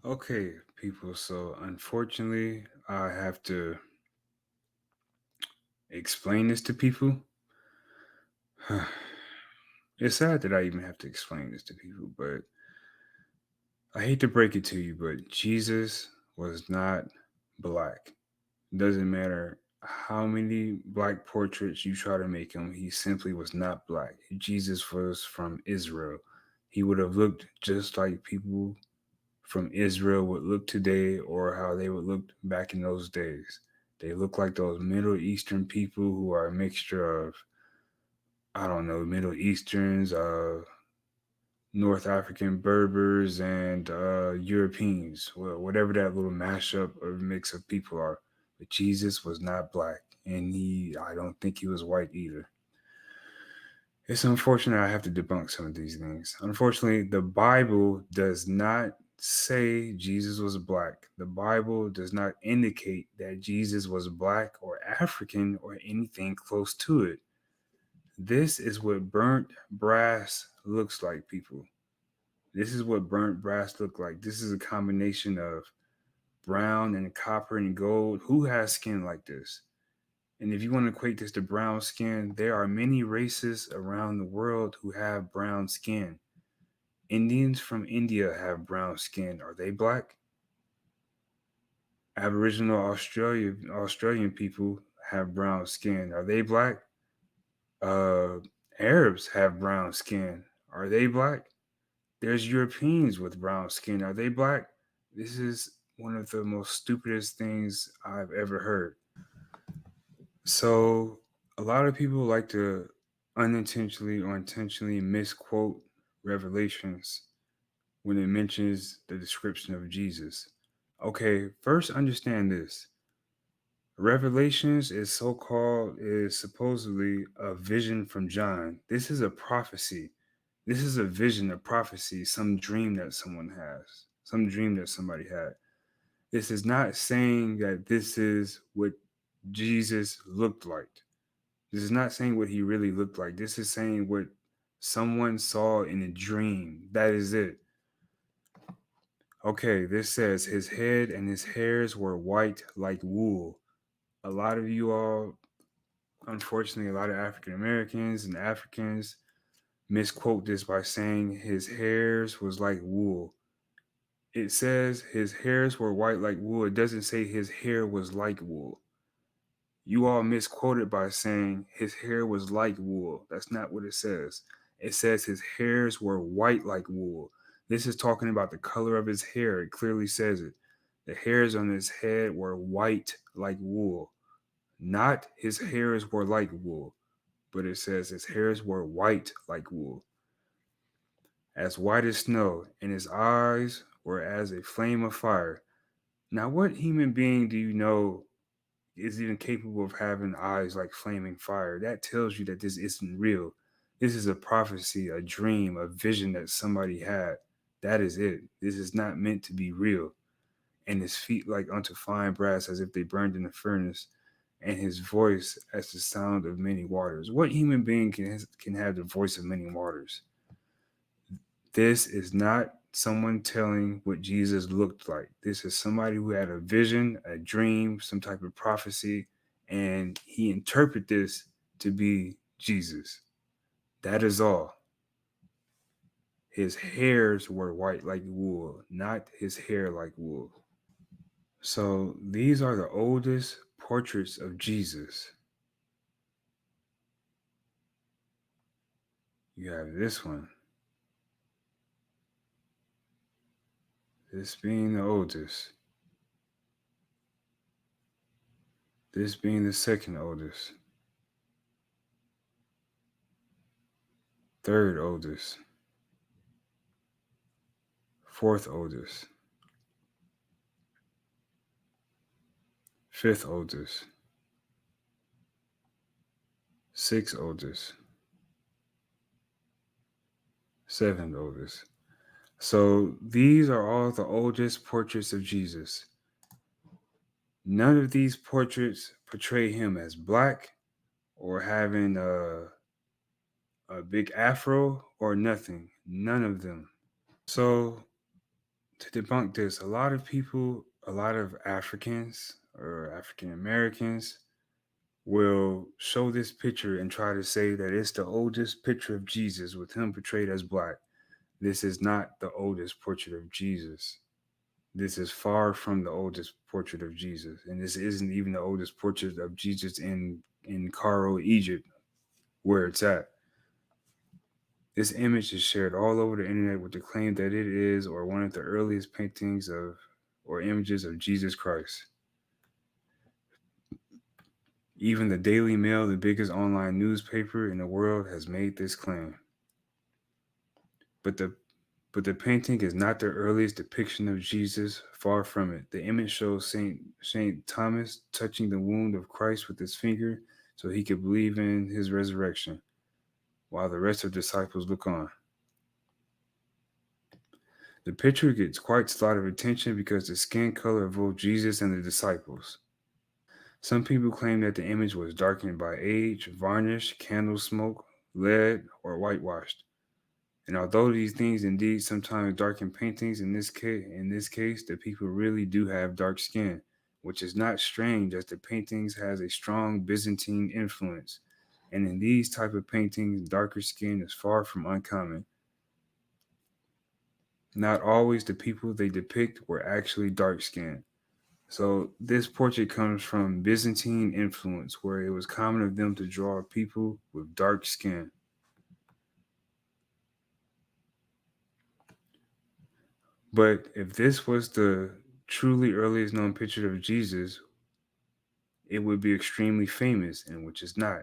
Okay, people. So unfortunately, I have to explain this to people. It's sad that I even have to explain this to people, but I hate to break it to you, but Jesus was not black. Doesn't matter how many black portraits you try to make him, he simply was not black. Jesus was from Israel. He would have looked just like people from Israel would look today or how they would look back in those days. They look like those Middle Eastern people who are a mixture of, I don't know, Middle Easterns, North African Berbers, and Europeans, well, whatever that little mashup or mix of people are. But Jesus was not black, and I don't think he was white either. It's unfortunate I have to debunk some of these things. Unfortunately, the Bible does not say Jesus was black. The Bible does not indicate that Jesus was black or African or anything close to it. This is what burnt brass looks like, people. This is what burnt brass look like. This is a combination of brown and copper and gold. Who has skin like this? And if you want to equate this to brown skin, there are many races around the world who have brown skin. Indians from India have brown skin. Are they black? Aboriginal Australian people have brown skin. Are they black? Uh, Arabs have brown skin. Are they black? There's Europeans with brown skin. Are they black? This is one of the most stupidest things I've ever heard. So, a lot of people like to unintentionally or intentionally misquote Revelations when it mentions the description of Jesus. Okay, first understand this. Revelations is supposedly a vision from John. This is a prophecy. This is a vision, a prophecy, some dream that someone has, some dream that somebody had. This is not saying that this is what Jesus looked like. This is not saying what he really looked like. This is saying what someone saw in a dream. That is it. Okay, this says his head and his hairs were white like wool. A lot of you all, unfortunately, a lot of African Americans and Africans misquote this by saying his hairs was like wool. It says his hairs were white like wool. It doesn't say his hair was like wool. You all misquoted by saying his hair was like wool. That's not what it says. It says his hairs were white like wool. This is talking about the color of his hair. It clearly says it. The hairs on his head were white like wool. Not his hairs were like wool, but it says his hairs were white like wool, as white as snow, and his eyes were as a flame of fire. Now, what human being do you know is even capable of having eyes like flaming fire? That tells you that this isn't real. This is a prophecy, a dream, a vision that somebody had. That is it. This is not meant to be real. And his feet like unto fine brass as if they burned in a furnace, and his voice as the sound of many waters. What human being can have the voice of many waters? This is not someone telling what Jesus looked like. This is somebody who had a vision, a dream, some type of prophecy, and he interpreted this to be Jesus. That is all. His hairs were white like wool, not his hair like wool. So these are the oldest portraits of Jesus. You have this one, this being the oldest, this being the second oldest, third oldest, fourth oldest, fifth oldest, sixth oldest, seventh oldest. So these are all the oldest portraits of Jesus. None of these portraits portray him as black or having a big afro or nothing. None of them. So To debunk this, a lot of people, a lot of Africans or African Americans will show this picture and try to say that it's the oldest picture of Jesus with him portrayed as black. This is not the oldest portrait of Jesus. This is far from the oldest portrait of Jesus. And this isn't even the oldest portrait of Jesus in Cairo, Egypt, where it's at. This image is shared all over the internet with the claim that it is or one of the earliest paintings of or images of Jesus Christ. Even the Daily Mail, the biggest online newspaper in the world, has made this claim. But the but the painting is not the earliest depiction of Jesus, far from it. The image shows Saint Thomas touching the wound of Christ with his finger so he could believe in his resurrection, while the rest of the disciples look on. The picture gets quite a lot of attention because the skin color of both Jesus and the disciples. Some people claim that the image was darkened by age, varnish, candle smoke, lead, or whitewashed. And although these things indeed sometimes darken paintings, in this case, the people really do have dark skin, which is not strange as the paintings has a strong Byzantine influence. And in these type of paintings, darker skin is far from uncommon. Not always the people they depict were actually dark skinned. So this portrait comes from Byzantine influence, where it was common of them to draw people with dark skin. But if this was the truly earliest known picture of Jesus, it would be extremely famous, and which is not.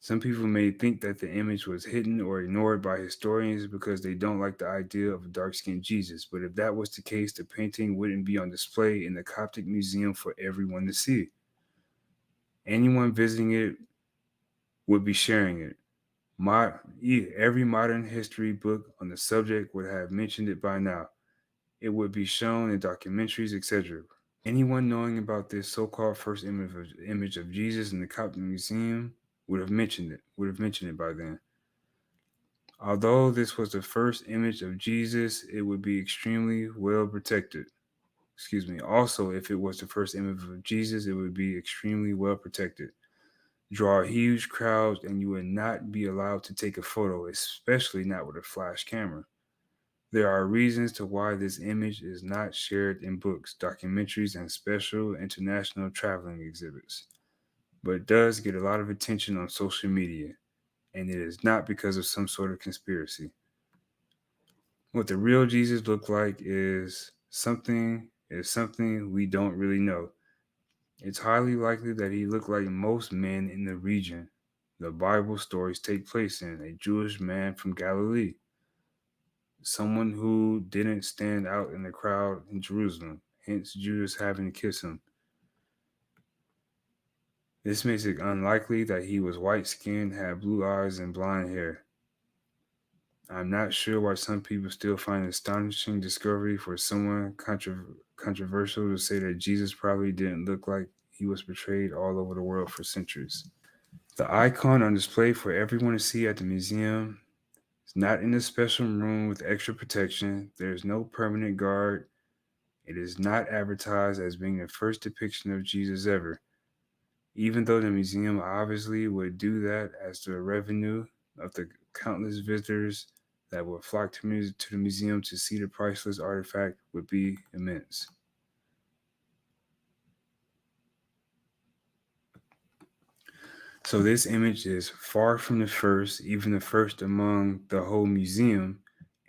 Some people may think that the image was hidden or ignored by historians because they don't like the idea of a dark skinned Jesus. But if that was the case, the painting wouldn't be on display in the Coptic Museum for everyone to see. Anyone visiting it would be sharing it. Every modern history book on the subject would have mentioned it by now. It would be shown in documentaries, etc. Anyone knowing about this so-called first image of Jesus in the Coptic Museum would have mentioned it by then. Although this was the first image of Jesus, it would be extremely well protected. Excuse me. Also, if it was the first image of Jesus, it would be extremely well protected. Draw huge crowds, and you would not be allowed to take a photo, especially not with a flash camera. There are reasons to why this image is not shared in books, documentaries, and special international traveling exhibits, but it does get a lot of attention on social media, and it is not because of some sort of conspiracy. What the real Jesus looked like is something we don't really know. It's highly likely that he looked like most men in the region the Bible stories take place in, a Jewish man from Galilee, someone who didn't stand out in the crowd in Jerusalem, hence Judas having to kiss him. This makes it unlikely that he was white skinned, had blue eyes, and blonde hair. I'm not sure why some people still find it astonishing discovery for someone controversial to say that Jesus probably didn't look like he was portrayed all over the world for centuries. The icon on display for everyone to see at the museum is not in a special room with extra protection. There is no permanent guard. It is not advertised as being the first depiction of Jesus ever, even though the museum obviously would do that as the revenue of the countless visitors that would flock to the museum to see the priceless artifact would be immense. So this image is far from the first, even the first among the whole museum.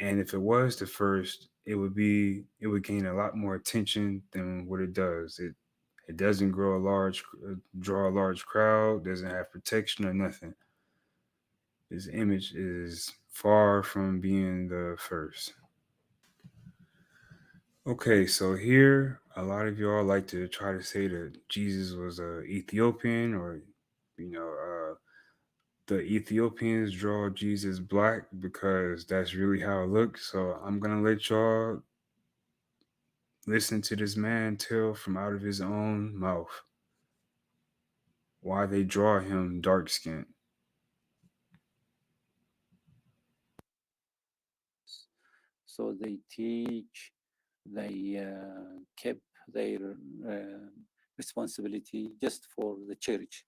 And if it was the first, it would gain a lot more attention than what it does. It doesn't draw a large crowd, doesn't have protection or nothing. This image is far from being the first. Okay, so here a lot of y'all like to try to say that Jesus was a Ethiopian, or you know, the Ethiopians draw Jesus black because that's really how it looks. So I'm gonna let y'all listen to this man tell from out of his own mouth why they draw him dark skinned. So they teach They kept their uh, responsibility just for the church,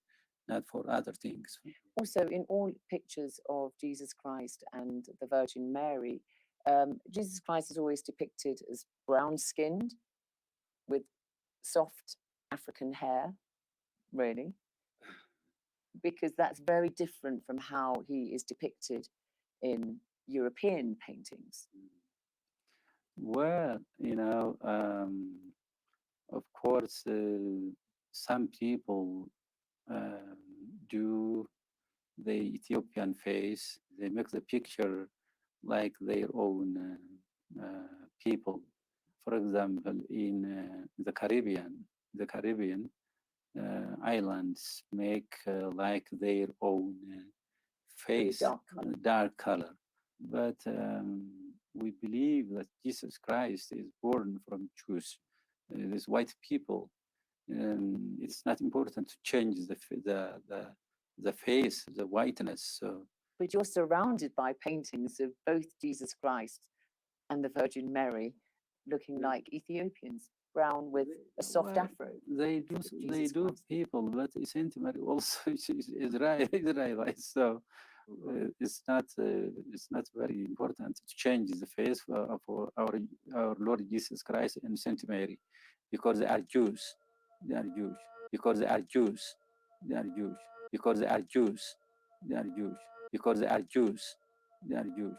not for other things. Also, in all pictures of Jesus Christ and the Virgin Mary, Jesus Christ is always depicted as brown skinned with soft African hair, really, because that's very different from how he is depicted in European paintings. Well, of course, some people um, do the Ethiopian face. They make the picture like their own people. For example, in the Caribbean islands make like their own Very face, dark colour. dark color. But we believe that Jesus Christ is born from Jews, these white people. It's not important to change the face, the whiteness. So But you're surrounded by paintings of both Jesus Christ and the Virgin Mary looking like Ethiopians, brown with a soft well, afro. they Jesus do Christ. people, but essentially also is Israelite. So it's not very important to change the face for our Lord Jesus Christ and Saint Mary, because they are Jews. They are Jews. Because they are Jews. They are Jews. Because they are Jews. They are Jews. Because they are Jews. They are Jews.